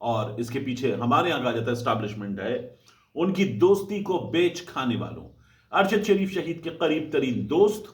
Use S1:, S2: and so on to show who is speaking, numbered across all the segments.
S1: اور اس کے پیچھے ہمارے یہاں کہا جاتا ہے اسٹیبلشمنٹ ہے، ان کی دوستی کو بیچ کھانے والوں، ارشد شریف شہید کے قریب ترین دوست،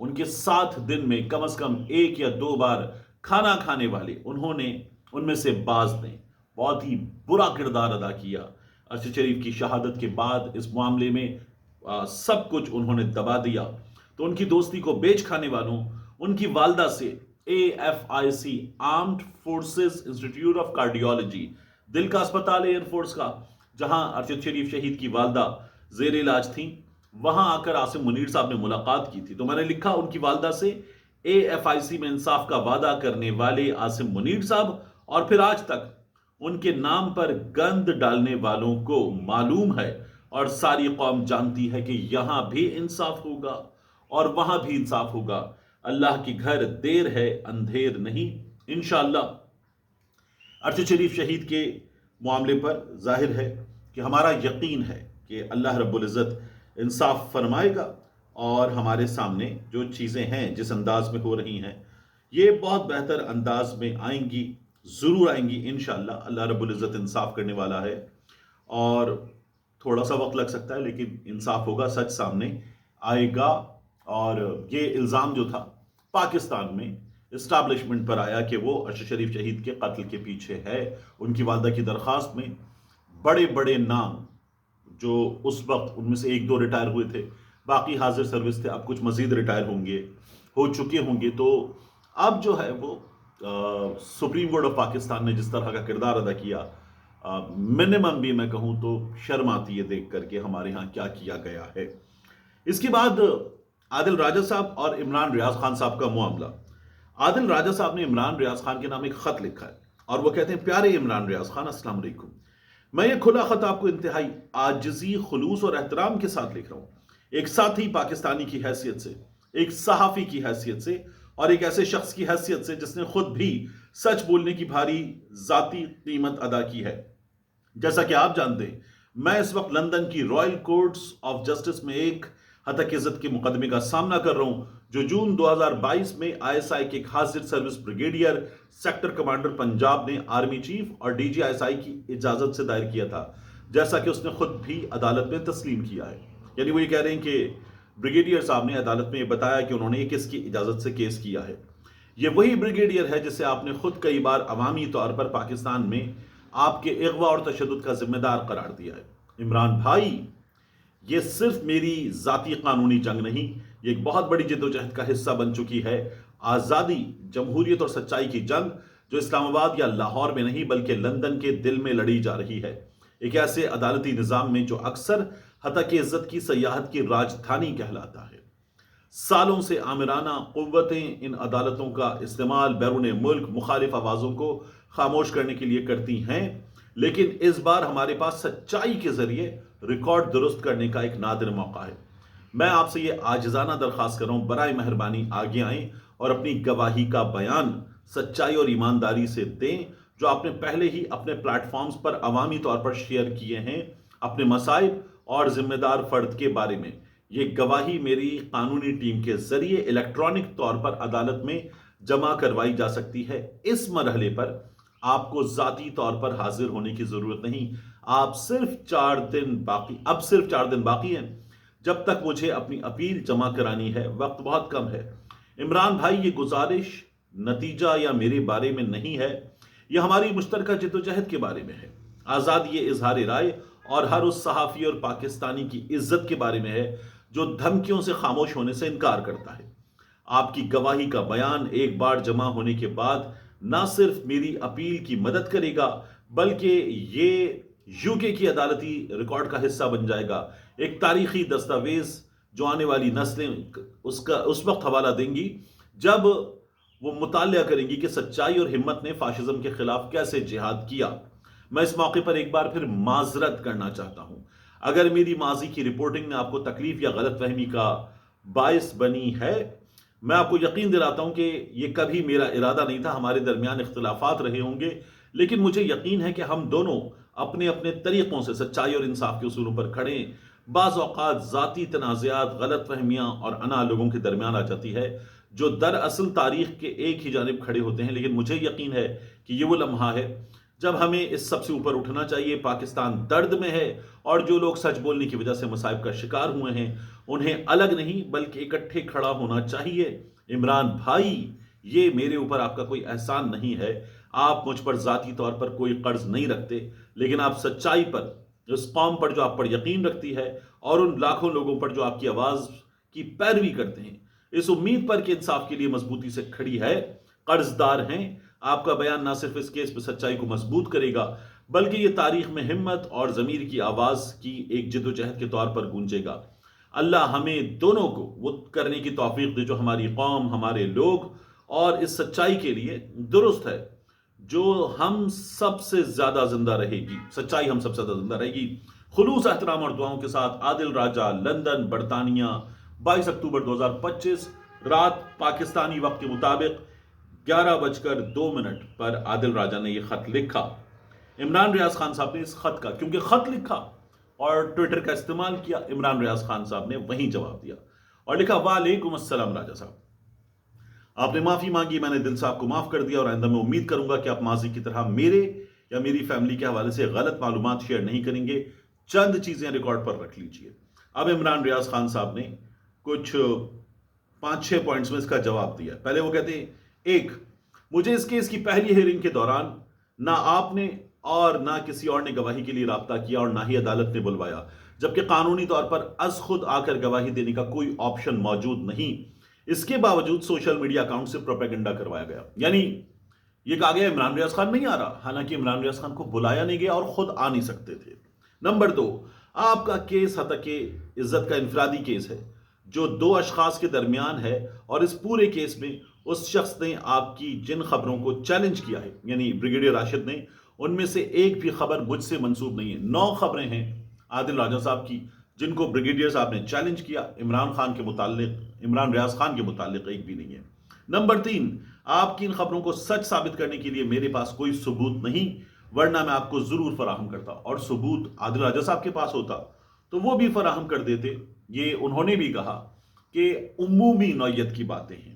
S1: ان کے ساتھ دن میں کم از کم 1 یا 2 بار کھانا کھانے والے، انہوں نے ان میں سے بعض نے بہت ہی برا کردار ادا کیا۔ ارشد شریف کی شہادت کے بعد اس معاملے میں سب کچھ انہوں نے دبا دیا، تو ان کی دوستی کو بیچ کھانے والوں، ان کی والدہ سے AFIC armed forces institute of cardiology, دل کا اسپتال ہے ایئر فورس کا، جہاں ارشد شریف شہید کی والدہ زیر علاج تھیں، وہاں آ کر عاصم منیر صاحب نے ملاقات کی تھی۔ تو میں نے لکھا ان کی والدہ سے AFIC میں انصاف کا وعدہ کرنے والے عاصم منیر صاحب، اور پھر آج تک ان کے نام پر گند ڈالنے والوں کو معلوم ہے اور ساری قوم جانتی ہے کہ یہاں بھی انصاف ہوگا اور وہاں بھی انصاف ہوگا۔ اللہ کی گھر دیر ہے اندھیر نہیں، انشاءاللہ۔ ارشد شریف شہید کے معاملے پر ظاہر ہے کہ ہمارا یقین ہے کہ اللہ رب العزت انصاف فرمائے گا، اور ہمارے سامنے جو چیزیں ہیں جس انداز میں ہو رہی ہیں یہ بہت بہتر انداز میں آئیں گی، ضرور آئیں گی انشاءاللہ۔ اللہ رب العزت انصاف کرنے والا ہے، اور تھوڑا سا وقت لگ سکتا ہے لیکن انصاف ہوگا، سچ سامنے آئے گا۔ اور یہ الزام جو تھا پاکستان میں اسٹیبلشمنٹ پر آیا کہ وہ ارشد شریف شہید کے قتل کے پیچھے ہے، ان کی والدہ کی درخواست میں بڑے بڑے نام جو اس وقت ان میں سے 1-2 ریٹائر ہوئے تھے، باقی حاضر سروس تھے، اب کچھ مزید ریٹائر ہو چکے ہوں گے، تو اب جو ہے وہ سپریم کورٹ آف پاکستان نے جس طرح کا کردار ادا کیا، منیمم بھی میں کہوں تو شرم آتی ہے دیکھ کر کے ہمارے ہاں کیا کیا گیا ہے۔ اس کے بعد عادل راجہ صاحب اور عمران ریاض خان صاحب کا معاملہ۔ عادل راجہ صاحب نے عمران ریاض خان کے نام ایک خط لکھا ہے، اور وہ کہتے ہیں: پیارے عمران ریاض خان، السلام علیکم، میں یہ کھلا خط آپ کو انتہائی عاجزی، خلوص اور احترام کے ساتھ لکھ رہا ہوں، ایک ساتھی پاکستانی کی حیثیت سے، ایک صحافی کی حیثیت سے، اور ایک ایسے شخص کی حیثیت سے جس نے خود بھی سچ بولنے کی بھاری ذاتی قیمت ادا کی ہے۔ جیسا کہ آپ جانتے ہیں، میں اس وقت لندن کی رائل کورٹس آف جسٹس میں ایک ہتک عزت کے مقدمے کا سامنا کر رہا ہوں، جو جون 2022 میں ISI کے ایک حاضر service brigadier sector commander Punjab نے آرمی چیف اور DG ISI کی اجازت سے دائر کیا تھا، جیسا کہ اس نے خود بھی عدالت میں تسلیم کیا ہے۔ یعنی وہ یہ کہہ رہے ہیں کہ بریگیڈیئر صاحب نے عدالت میں یہ بتایا کہ انہوں نے یہ کس کی اجازت سے کیس کیا ہے۔ یہ وہی بریگیڈیئر ہے جسے آپ نے خود کئی بار عوامی طور پر پاکستان میں آپ کے اغوا اور تشدد کا ذمہ دار قرار دیا ہے۔ عمران بھائی، یہ صرف میری ذاتی قانونی جنگ نہیں، یہ ایک بہت بڑی جدوجہد کا حصہ بن چکی ہے، آزادی، جمہوریت اور سچائی کی جنگ، جو اسلام آباد یا لاہور میں نہیں بلکہ لندن کے دل میں لڑی جا رہی ہے، ایک ایسے عدالتی نظام میں جو اکثر ہتک عزت کی سیاحت کی راجدھانی کہلاتا ہے۔ سالوں سے آمرانہ قوتیں ان عدالتوں کا استعمال بیرون ملک مخالف آوازوں کو خاموش کرنے کے لیے کرتی ہیں، لیکن اس بار ہمارے پاس سچائی کے ذریعے ریکارڈ درست کرنے کا ایک نادر موقع ہے۔ میں آپ سے یہ عاجزانہ درخواست کر رہا ہوں، برائے مہربانی آگے آئیں اور اپنی گواہی کا بیان سچائی اور ایمانداری سے دیں، جو آپ نے پہلے ہی اپنے پلیٹ فارمز پر عوامی طور پر شیئر کیے ہیں، اپنے مصائب اور ذمہ دار فرد کے بارے میں۔ یہ گواہی میری قانونی ٹیم کے ذریعے الیکٹرانک طور پر عدالت میں جمع کروائی جا سکتی ہے۔ اس مرحلے پر آپ کو ذاتی طور پر حاضر ہونے کی ضرورت نہیں، اب صرف 4 دن باقی ہیں جب تک مجھے اپنی اپیل جمع کرانی ہے، وقت بہت کم ہے۔ عمران بھائی، یہ گزارش نتیجہ یا میرے بارے میں نہیں ہے، یہ ہماری مشترکہ جدوجہد کے بارے میں ہے۔ آزادی اظہار رائے اور ہر اس صحافی اور پاکستانی کی عزت کے بارے میں ہے جو دھمکیوں سے خاموش ہونے سے انکار کرتا ہے۔ آپ کی گواہی کا بیان ایک بار جمع ہونے کے بعد نہ صرف میری اپیل کی مدد کرے گا بلکہ یہ UK کی عدالتی ریکارڈ کا حصہ بن جائے گا، ایک تاریخی دستاویز جو آنے والی نسلیں اس وقت حوالہ دیں گی جب وہ مطالعہ کریں گی کہ سچائی اور ہمت نے فاشزم کے خلاف کیسے جہاد کیا۔ میں اس موقع پر ایک بار پھر معذرت کرنا چاہتا ہوں اگر میری ماضی کی رپورٹنگ نے آپ کو تکلیف یا غلط فہمی کا باعث بنی ہے۔ میں آپ کو یقین دلاتا ہوں کہ یہ کبھی میرا ارادہ نہیں تھا، ہمارے درمیان اختلافات رہے ہوں گے، لیکن مجھے یقین ہے کہ ہم دونوں اپنے اپنے طریقوں سے سچائی اور انصاف کے اصولوں پر کھڑے ہیں۔ بعض اوقات ذاتی تنازعات، غلط فہمیاں اور انا لوگوں کے درمیان آ جاتی ہے جو دراصل تاریخ کے ایک ہی جانب کھڑے ہوتے ہیں، لیکن مجھے یقین ہے کہ یہ وہ لمحہ ہے جب ہمیں اس سب سے اوپر اٹھنا چاہیے. پاکستان درد میں ہے اور جو لوگ سچ بولنے کی وجہ سے مصائب کا شکار ہوئے ہیں انہیں الگ نہیں بلکہ اکٹھے کھڑا ہونا چاہیے. عمران بھائی، یہ میرے اوپر آپ کا کوئی احسان نہیں ہے، آپ مجھ پر ذاتی طور پر کوئی قرض نہیں رکھتے، لیکن آپ سچائی پر، اس قوم پر جو آپ پر یقین رکھتی ہے اور ان لاکھوں لوگوں پر جو آپ کی آواز کی پیروی کرتے ہیں، اس امید پر کہ انصاف کے لیے مضبوطی سے کھڑی ہے، قرض دار ہیں. آپ کا بیان نہ صرف اس کیس میں سچائی کو مضبوط کرے گا بلکہ یہ تاریخ میں ہمت اور ضمیر کی آواز کی ایک جد و جہد کے طور پر گونجے گا. اللہ ہمیں دونوں کو وہ کرنے کی توفیق دے جو ہماری قوم، ہمارے لوگ اور اس سچائی کے لیے درست ہے، جو ہم سب سے زیادہ زندہ رہے گی. سچائی ہم سب سے زیادہ زندہ رہے گی. خلوص احترام اور دعاؤں کے ساتھ عادل راجہ، لندن، برطانیہ، 22 اکتوبر 2025 رات پاکستانی وقت کے مطابق 11:02 پر عادل راجہ نے یہ خط لکھا. عمران ریاض خان صاحب نے اس خط کا، کیونکہ خط لکھا اور ٹویٹر کا استعمال کیا، عمران ریاض خان صاحب نے وہیں جواب دیا اور لکھا: وعلیکم السلام راجہ صاحب، آپ نے معافی مانگی، میں نے دل سے آپ کو معاف کر دیا اور آئندہ میں امید کروں گا کہ آپ ماضی کی طرح میرے یا میری فیملی کے حوالے سے غلط معلومات شیئر نہیں کریں گے. چند چیزیں ریکارڈ پر رکھ لیجئے. اب عمران ریاض خان صاحب نے کچھ 5-6 پوائنٹس میں اس کا جواب دیا. پہلے وہ کہتے ہیں: 1، مجھے اس کیس کی پہلی ہیئرنگ کے دوران نہ آپ نے اور نہ کسی اور نے گواہی کے لیے رابطہ کیا اور نہ ہی عدالت نے بلوایا، جبکہ قانونی طور پر از خود آ کر گواہی دینے کا کوئی آپشن موجود نہیں. اس کے باوجود سوشل میڈیا اکاؤنٹ سے پروپیگنڈا کروایا گیا. یعنی یہ کہا گیا عمران ریاض خان نہیں آ رہا، حالانکہ عمران ریاض خان کو بلایا نہیں گیا اور خود آ نہیں سکتے تھے. نمبر 2، آپ کا کیس حتی کہ عزت کا انفرادی کیس ہے جو 2 اشخاص کے درمیان ہے، اور اس پورے کیس میں اس شخص نے آپ کی جن خبروں کو چیلنج کیا ہے، یعنی بریگیڈیئر راشد نے، ان میں سے ایک بھی خبر مجھ سے منسوب نہیں ہے. 9 خبریں ہیں عادل راجہ صاحب کی جن کو بریگیڈیئر صاحب نے چیلنج کیا، عمران ریاض خان کے متعلق ایک بھی نہیں ہے. نمبر 3، آپ کی ان خبروں کو سچ ثابت کرنے کے لیے میرے پاس کوئی ثبوت نہیں، ورنہ میں آپ کو ضرور فراہم کرتا، اور ثبوت عادل راجہ صاحب کے پاس ہوتا تو وہ بھی فراہم کر دیتے. یہ انہوں نے بھی کہا کہ عمومی نوعیت کی باتیں ہیں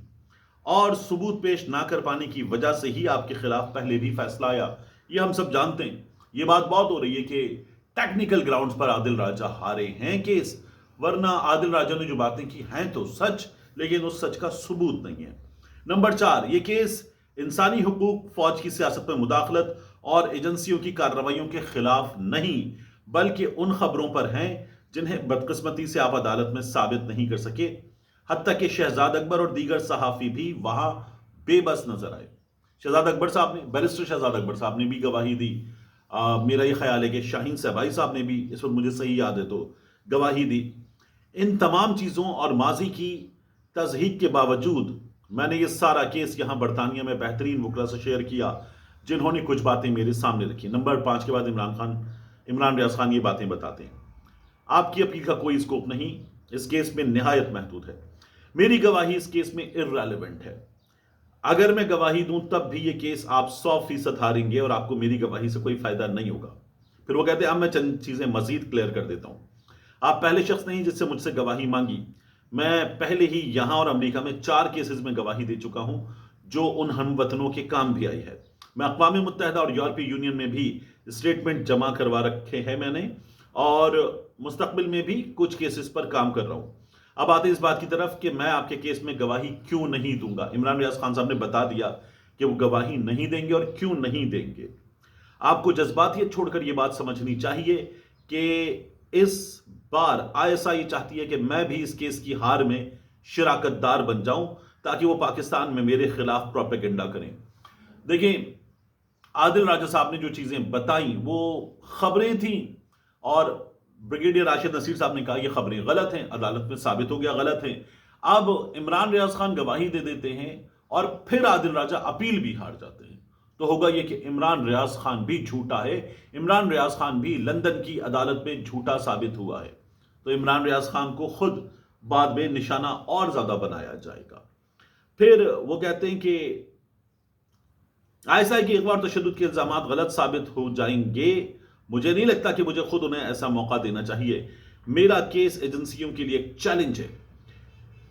S1: اور ثبوت پیش نہ کر پانے کی وجہ سے ہی آپ کے خلاف پہلے بھی فیصلہ آیا. یہ ہم سب جانتے ہیں. یہ بات بہت ہو رہی ہے کہ ٹیکنیکل گراؤنڈز پر عادل راجہ ہارے ہیں کیس، ورنہ عادل راجہ نے جو باتیں کی ہیں تو سچ، لیکن اس سچ کا ثبوت نہیں ہے. نمبر 4، یہ کیس انسانی حقوق، فوج کی سیاست میں مداخلت اور ایجنسیوں کی کارروائیوں کے خلاف نہیں، بلکہ ان خبروں پر ہیں جنہیں بدقسمتی سے آپ عدالت میں ثابت نہیں کر سکے. حتیٰ کہ شہزاد اکبر اور دیگر صحافی بھی وہاں بے بس نظر آئے. شہزاد اکبر صاحب نے، بیرسٹر شہزاد اکبر صاحب نے بھی گواہی دی. میرا یہ خیال ہے کہ شاہین صاحبائی صاحب نے بھی، اس وقت مجھے صحیح یاد ہے تو، گواہی دی. ان تمام چیزوں اور ماضی کی تصحیح کے باوجود میں نے یہ سارا کیس یہاں برطانیہ میں بہترین وکلا سے شیئر کیا جنہوں نے کچھ باتیں میرے سامنے رکھی. نمبر 5 کے بعد عمران ریاض خان یہ باتیں بتاتے ہیں: آپ کی اپیل کا کوئی اسکوپ نہیں، اس کیس میں نہایت محدود ہے. میری گواہی اس کیس میں irrelevant ہے. اگر میں گواہی دوں تب بھی یہ کیس آپ 100% ہاریں گے اور آپ کو میری گواہی سے کوئی فائدہ نہیں ہوگا. پھر وہ کہتے ہیں: اب میں چند چیزیں مزید کلیئر کر دیتا ہوں. آپ پہلے شخص نہیں جس سے مجھ سے گواہی مانگی. میں پہلے ہی یہاں اور امریکہ میں 4 کیسز میں گواہی دے چکا ہوں جو ان ہم وطنوں کے کام بھی آئی ہے. میں اقوام متحدہ اور یورپی یونین میں بھی اسٹیٹمنٹ جمع کروا رکھے ہیں میں نے، اور مستقبل میں بھی کچھ کیسز پر کام کر رہا ہوں. اب آتے اس بات کی طرف کہ میں آپ کے کیس میں گواہی کیوں نہیں دوں گا. عمران ریاض خان صاحب نے بتا دیا کہ وہ گواہی نہیں دیں گے اور کیوں نہیں دیں گے. آپ کو جذباتیت چھوڑ کر یہ بات سمجھنی چاہیے کہ اس بار ISI چاہتی ہے کہ میں بھی اس کیس کی ہار میں شراکت دار بن جاؤں تاکہ وہ پاکستان میں میرے خلاف پروپیگنڈا کریں. دیکھیں، عادل راجہ صاحب نے جو چیزیں بتائیں وہ خبریں تھیں، اور بریگیڈیئر راشد نصیر صاحب نے کہا یہ خبریں غلط ہیں، عدالت میں ثابت ہو گیا غلط ہیں. اب عمران ریاض خان گواہی دے دیتے ہیں اور پھر عادل راجہ اپیل بھی ہار جاتے ہیں، تو ہوگا یہ کہ عمران ریاض خان بھی جھوٹا ہے. عمران ریاض خان بھی لندن کی عدالت میں جھوٹا ثابت ہوا ہے. تو عمران ریاض خان کو خود بعد میں نشانہ اور زیادہ بنایا جائے گا. پھر وہ کہتے ہیں کہ ISI کے اغوا اور تشدد کے الزامات غلط ثابت ہو جائیں گے. مجھے نہیں لگتا کہ مجھے خود انہیں ایسا موقع دینا چاہیے. میرا کیس ایجنسیوں کے لیے ایک چیلنج ہے.